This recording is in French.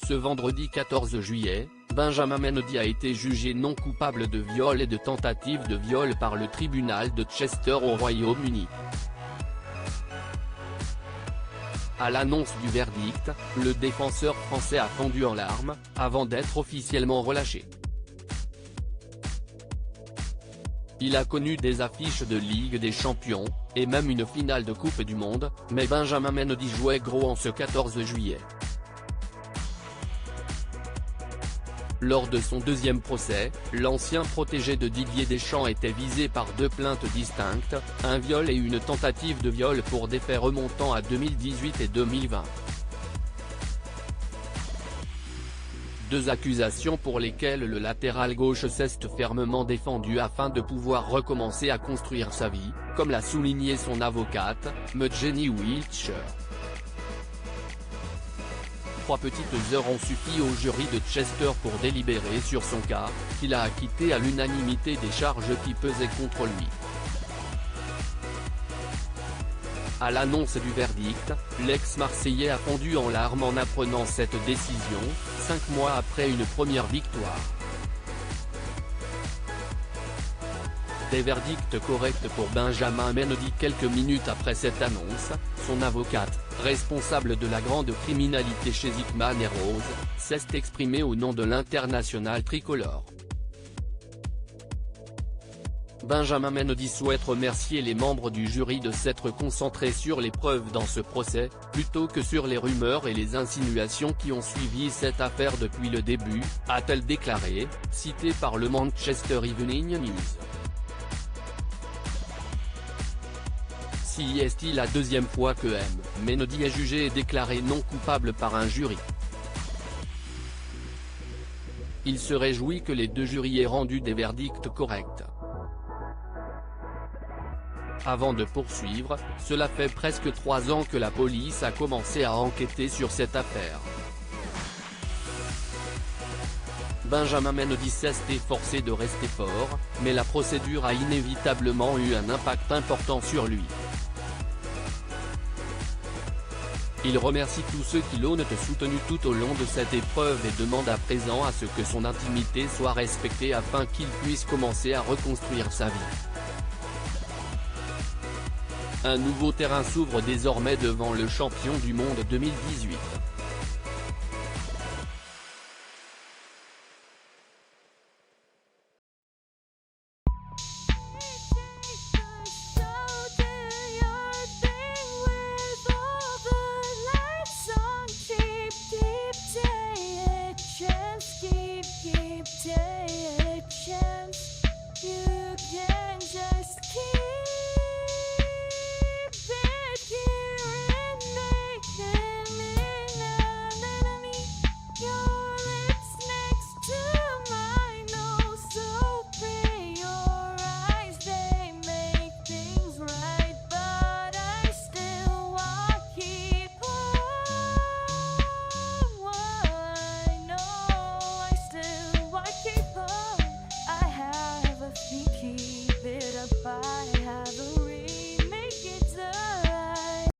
Ce vendredi 14 juillet, Benjamin Mendy a été jugé non coupable de viol et de tentative de viol par le tribunal de Chester au Royaume-Uni. À l'annonce du verdict, le défenseur français a fondu en larmes, avant d'être officiellement relâché. Il a connu des affiches de Ligue des Champions, et même une finale de Coupe du Monde, mais Benjamin Mendy jouait gros en ce 14 juillet. Lors de son deuxième procès, l'ancien protégé de Didier Deschamps était visé par deux plaintes distinctes, un viol et une tentative de viol pour des faits remontant à 2018 et 2020. Deux accusations pour lesquelles le latéral gauche s'est fermement défendu afin de pouvoir recommencer à construire sa vie, comme l'a souligné son avocate, Jenny Wiltshire. 3 petites heures ont suffi au jury de Chester pour délibérer sur son cas, qu'il a acquitté à l'unanimité des charges qui pesaient contre lui. À l'annonce du verdict, l'ex-Marseillais a fondu en larmes en apprenant cette décision, 5 mois après une première victoire. Des verdicts corrects pour Benjamin Mendy. Quelques minutes après cette annonce, son avocate, responsable de la grande criminalité chez Hickman & Rose, s'est exprimée au nom de l'international tricolore. Benjamin Mendy souhaite remercier les membres du jury de s'être concentrés sur les preuves dans ce procès, plutôt que sur les rumeurs et les insinuations qui ont suivi cette affaire depuis le début, a-t-elle déclaré, citée par le Manchester Evening News. Si est la deuxième fois que Mendy est jugé et déclaré non coupable par un jury. Il se réjouit que les deux jurys aient rendu des verdicts corrects. Avant de poursuivre, cela fait presque 3 ans que la police a commencé à enquêter sur cette affaire. Benjamin Mendy s'est efforcé de rester fort, mais la procédure a inévitablement eu un impact important sur lui. Il remercie tous ceux qui l'ont soutenu tout au long de cette épreuve et demande à présent à ce que son intimité soit respectée afin qu'il puisse commencer à reconstruire sa vie. Un nouveau terrain s'ouvre désormais devant le champion du monde 2018.